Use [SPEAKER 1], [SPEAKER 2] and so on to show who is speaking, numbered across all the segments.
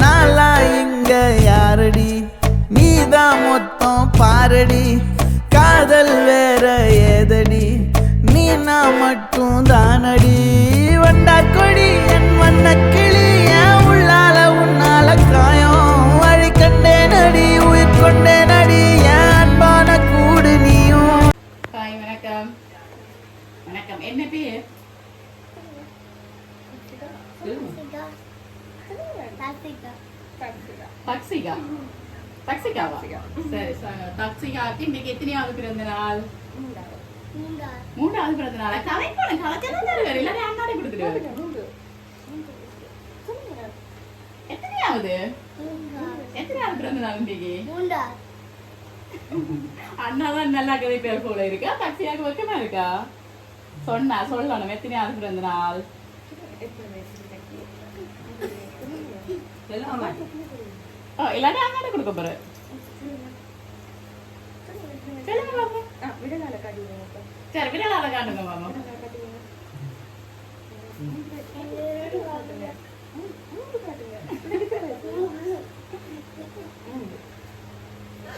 [SPEAKER 1] நாளா இங்க யாரடி நீதான் மொத்தம் பாரடி காதல் வேற ஏதடி நீ நான் மட்டும் தானடி வண்டா கொடி என் வண்ண கிளி என் உள்ளால உன்னால காயம் வழி கண்டே நடி உயிர் கொண்டே நடி என் அன்பான கூடு நீயும்.
[SPEAKER 2] ஹாய் வணக்கம். வணக்கம். என்ன பேர்? தக்ஷிகா. தக்ஷிகாவா? சரி தக்ஷிகாக்கு இன்னைக்கு எத்தனையாவது பிறந்த நாள்? மூன்றாவது பிறந்த நாளா? கலைக்கணும் கலைச்சதான் தருவாரு இல்லாட்டி அண்ணாடி கொடுத்துருவாரு. எத்தனையாவது பிறந்த நாள் இன்னைக்கு? அண்ணாதான் நல்லா கதை பேர் போல இருக்கா. தக்ஷியாக்கு வைக்கமா இருக்கா? சொல்லணும் எத்தனையாவது பிறந்த நாள்? இல்லாட்டி அண்ணாடி கொடுக்க போற. சரி விடலால காட்டுங்க மாமா.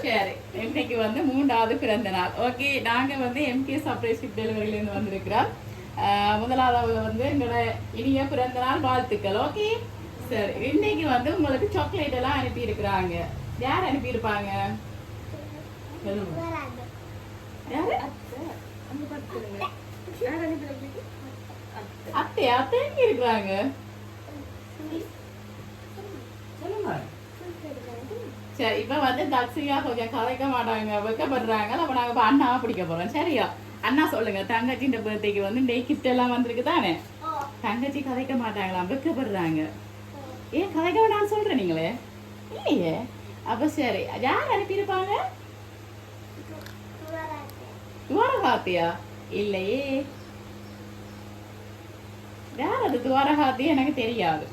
[SPEAKER 2] சரி இன்னைக்கு வந்து மூன்றாவது பிறந்த நாள். ஓகே நாங்க வந்து எம்கே சர்ப்ரைஸ் டெலிவரியில இருந்து வந்திருக்கிறோம். முதலாவது வந்து எங்களோட இனிய பிறந்த நாள் வாழ்த்துக்கள். ஓகே சரி இன்னைக்கு வந்து உங்களுக்கு சாக்லேட் எல்லாம் அனுப்பி இருக்கிறாங்க. யார் அனுப்பி இருப்பாங்க? அத்தையா தேங்கி இருக்கிறாங்க. சரி இப்ப வந்து தக்ஷிகா கொஞ்சம் கலைக்க மாட்டாங்க வைக்கப்படுறாங்க. அப்ப நாங்க இப்ப அண்ணாவா பிடிக்க போறோம். சரியா அண்ணா சொல்லுங்க. தங்கச்சின்ற பர்த்டேக்கு வந்து டே கிஃப்ட் எல்லாம் வந்திருக்கு தானே. தங்கச்சி கலைக்க மாட்டாங்களாம் வைக்கப்படுறாங்க. ஏன் கலைக்க வேண்டாம்னு சொல்றேன் நீங்களே இல்லையே. அப்ப சரி யார் அனுப்பியிருப்பாங்க? துவாரகாத்தியா? இல்லையே. யார் அது துவாரகாத்தியா? எனக்கு தெரியாது.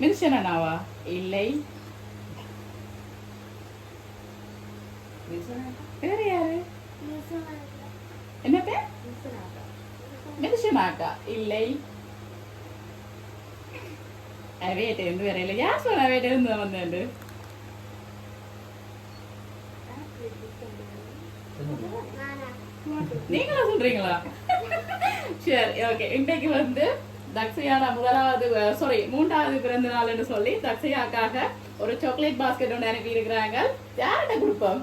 [SPEAKER 2] மில்சன் அண்ணாவா? இல்லை. வேற யாரு? என்ன பேர்? மில்சனாக்கா? இல்லை. வீட்டு இருந்து வேற இல்லை. யார் சொன்னா வீட்டு இருந்து வந்து? நீங்களா சொல்றீங்களா? சரி ஓகே இன்னைக்கு வந்து தக்ஷியான மூன்றாவது பிறந்த நாள்னு சொல்லி தக்ஷியாக்காக ஒரு சாக்லேட் பாஸ்கெட் ஒன்று அனுப்பி இருக்கிறாங்க. யார்கிட்ட கொடுப்போம்?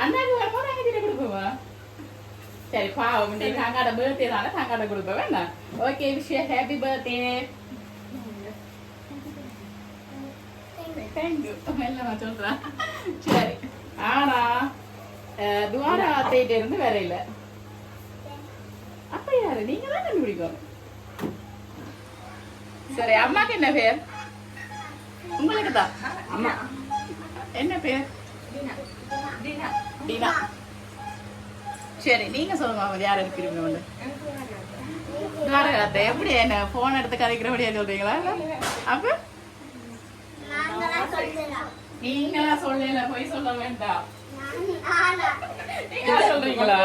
[SPEAKER 2] அண்ணாக்கு வருமா நாங்க கிட்ட கொடுப்போமா? சரி பாவம் இன்னைக்கு தங்காட பர்த்டே தானே தங்காட கொடுப்போம் வேணா. ஓகே விஷயம் ஹாப்பி பர்த்டே. சொல்றேன் சரி ஆனா துவாரா அத்தையிட்ட இருந்து வேற இல்ல. அப்ப யாரு? நீங்க தான் கண்டுபிடிக்கணும். சரி அம்மாக்கு என்ன பேர்? உங்களுக்கு தான் அம்மா என்ன பேர்? டீனா. சரி நீங்க சொல்லுங்க யார் அனுப்பிடுங்க வந்து? துவாரா அத்தை. எப்படி என்ன போன் எடுத்து கதைக்கிறபடியா சொல்றீங்களா? அப்ப நீங்களா சொல்லல போய் சொல்ல வேண்டாம். நீங்க சொல்றீங்களா?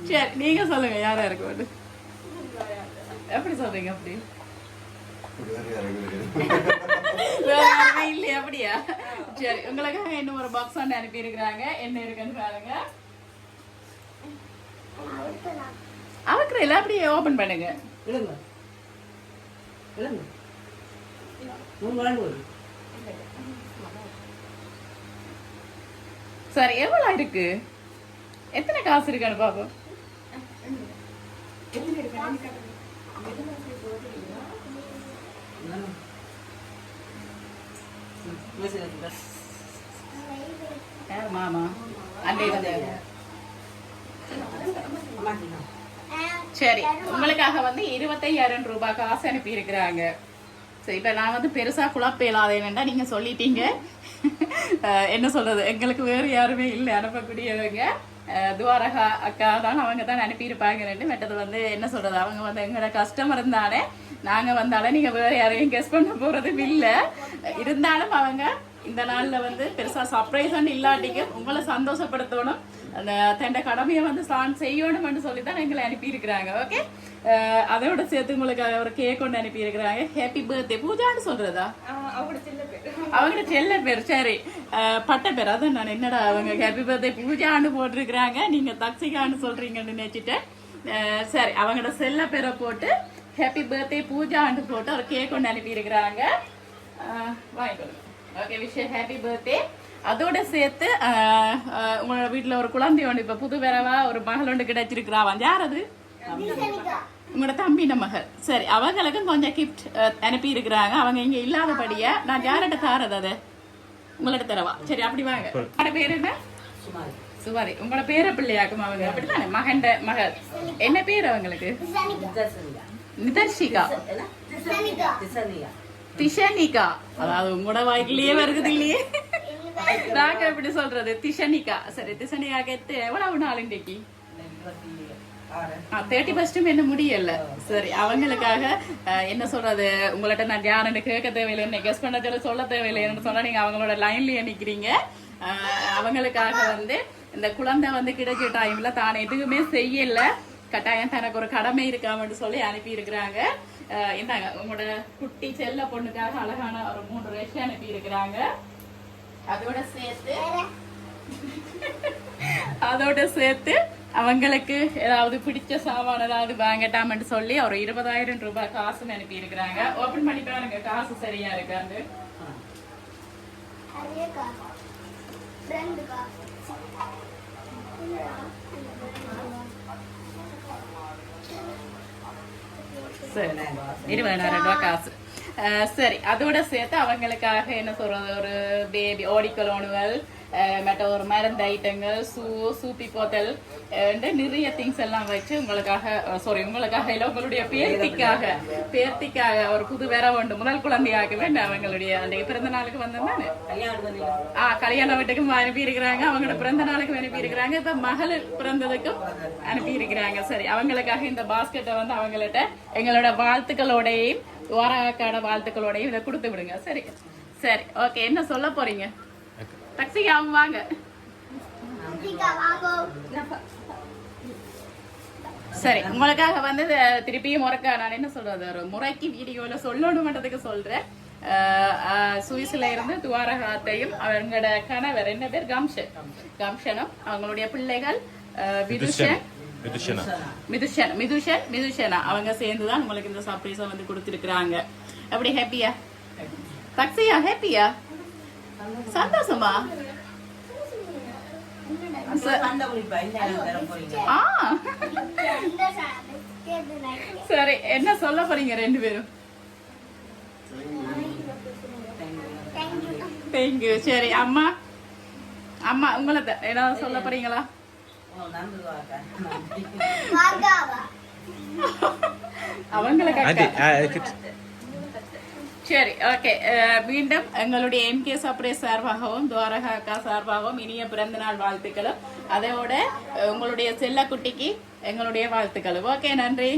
[SPEAKER 2] சரி நீங்க சொல்லுங்க யாரா இருக்க வேண்டும்? எப்படி சொல்றீங்க? அப்படி இல்லையா? அப்படியா? சரி உங்களுக்காக இன்னும் ஒரு பாக்ஸ் ஒன்று அனுப்பி இருக்கிறாங்க. என்ன இருக்குன்னு பாருங்க. அவக்குறையில அப்படியே ஓபன் பண்ணுங்க. சரி எவ்வளவு இருக்கு? எத்தனை காசு இருக்கான்னு பாப்போம். மாமா அண்டே வந்து சரி உங்களுக்காக வந்து 25,000 ரூபாய் காசு அனுப்பி இருக்கிறாங்க. சரி இப்ப நான் வந்து பெருசா குழப்பேலாத வேண்டாம். நீங்க சொல்லிட்டீங்க. என்ன சொல்றது எங்களுக்கு வேறு யாருமே இல்லை அனுப்பக்கூடியவங்க. துவாரகா அக்கா தான் அவங்க தான் அனுப்பியிருப்பாங்க. மெட்டது வந்து என்ன சொல்றது அவங்க வந்து எங்களோட கஸ்டமர் இருந்தாலே நாங்க வந்தாலும் நீங்க வேற யாரையும் கெஸ் பண்ண போறதும் இல்லை. இருந்தாலும் அவங்க இந்த நாள்ல வந்து பெருசா சர்ப்ரைஸ் இல்லாட்டிக்கும் உங்களை சந்தோஷப்படுத்தணும், அந்த தண்ட கடமையை வந்து செய்யணும்னு சொல்லி தான் எங்களை அனுப்பி இருக்கிறாங்க. ஓகே, அதோட சேர்த்து உங்களுக்கு ஒரு கேக் கொண்டு அனுப்பி இருக்கிறாங்க. ஹாப்பி பர்த்டே பூஜான்னு சொல்றதா? அவங்க செல்ல பேர். சரி, பட்ட பேர் அதான் நான் என்னடா அவங்க ஹாப்பி பர்த்டே பூஜான்னு போட்டிருக்கிறாங்க, நீங்க தக்ஷிகான்னு சொல்றீங்கன்னு நினைச்சிட்டேன். சரி, அவங்களோட செல்ல பேரை போட்டு ஹாப்பி பர்த்டே பூஜான்னு போட்டு ஒரு கேக் கொண்டு அனுப்பி இருக்கிறாங்க. வாங்கிக்கொள்ளுங்க. Okay, wish happy birthday. அதோட சேர்த்து உங்களோட வீட்டுல ஒரு குழந்தை ஒன்று இப்ப புது வரவா ஒரு மகள் ஒன்று கிடைச்சிருக்கிறாவா? யார் அது? உங்களோட தம்பின மகள். சரி, அவங்களுக்கும் கொஞ்சம் கிஃப்ட் அனுப்பி இருக்கிறாங்க. அவங்க இங்க இல்லாதபடியா நான் யார்கிட்ட தாரது அதை உங்கள்ட்ட தரவா? சரி, அப்படி வாங்க. உங்களோட பேர் என்ன? சுவாரி. உங்களோட பேர பிள்ளையாக்கும் அவங்க அப்படித்தானே? மகண்ட மகள் என்ன பேர் அவங்களுக்கு? நிதர்ஷிகா, திஷனிகா. அதாவது உங்களோட வாய்க்கிலேயே வருது இல்லையே, நாங்க எப்படி சொல்றது? திஷனிகா. சரி, திஷனிகா கேட்டு எவ்வளவு நாள் இன்னைக்கு? 31st என்ன முடியல. சரி, அவங்களுக்காக என்ன சொல்றது, உங்கள்ட்ட நான் யாருன்னு கேட்க தேவையில்லை, கெஸ் பண்ண சொல்ல தேவையில்லைன்னு சொன்னா நீங்க அவங்களோட லைன்லயே நிக்கிறீங்க. அவங்களுக்காக வந்து இந்த குழந்தை வந்து கிடைச்ச டைம்ல தானே எதுவுமே செய்யல, கட்டாயம் தனக்கு ஒரு கடமை இருக்காமன்னு சொல்லி அனுப்பி இருக்கிறாங்க. இந்தாங்க உங்களோட குட்டி செல்ல பொண்ணுக்காக அழகான ஒரு 3 ட்ரெஸ் அனுப்பி இருக்கிறாங்க. அதோட சேர்த்து அவங்களுக்கு ஏதாவது பிடிச்ச சாமான ஏதாவது வாங்கட்டாமன்னு சொல்லி ஒரு 20,000 ரூபாய் காசு அனுப்பி இருக்கிறாங்க. ஓபன் பண்ணி பாருங்க, காசு சரியா இருக்காது. சரி, 20,000 ரூபாய் காசு. சரி, அதோட சேர்த்து அவங்களுக்காக என்ன சொல்றது, ஒரு பேபி ஓடிக்கலோனுவல், மற்ற ஒரு மருந்து ஐட்டங்கள், சூப்பி போத்தல், நிறைய திங்ஸ் எல்லாம் வச்சு உங்களுக்காக இல்ல உங்களுடைய பேர்த்திக்காக ஒரு புது வேற ஒன்று முதல் குழந்தையாக வேண்டாம் அவங்களுடைய அந்த பிறந்த நாளுக்கு வந்தானே கல்யாண வீட்டுக்கும் அனுப்பி இருக்கிறாங்க, அவங்களோட பிறந்த நாளுக்கும் அனுப்பி இருக்கிறாங்க, இப்ப மகள் பிறந்ததுக்கும் அனுப்பி இருக்கிறாங்க. சரி, அவங்களுக்காக இந்த பாஸ்கெட்டை வந்து அவங்கள்ட்ட எங்களோட வாழ்த்துக்களோடையும் துவாரகாக்கான வாழ்த்துக்களோடையும் இதை கொடுத்து விடுங்க. சரி சரி, ஓகே. என்ன சொல்ல போறீங்க? தக்ஷிகா அவங்க வாங்க. சரி, உங்களுக்காக வந்து திருப்பியும் முறைக்க நான் என்ன சொல்றது, ஒரு முறைக்கு வீடியோல சொல்லணும்ன்றதுக்கு சொல்றேன். சுவிஸ்ல இருந்து துவாரகாத்தையும் அவங்களோட கணவர் என்ன பேர் கம்ஷனும் அவங்களுடைய பிள்ளைகள் மிதுஷனா அவங்க சேர்ந்துதான் உங்களுக்கு இந்த சர்ப்ரைஸை வந்து கொடுத்திருக்கிறாங்க. அப்படி ஹாப்பியா தக்ஷியா? ஹாப்பியா? சந்தோஷமா? சரி, என்ன சொல்ல போறீங்க ரெண்டு பேரும்? தேங்க்யூ. சரி, அம்மா உங்களை ஏதாவது சொல்ல போறீங்களா? அவங்களுக்கு சரி, ஓகே. மீண்டும் எங்களுடைய MK சர்ப்ரைஸ் சார்பாகவும் துவாரகா அக்கா சார்பாகவும் இனிய பிறந்த நாள் வாழ்த்துக்களும், அதோட உங்களுடைய செல்ல குட்டிக்கு எங்களுடைய வாழ்த்துக்களும். ஓகே, நன்றி.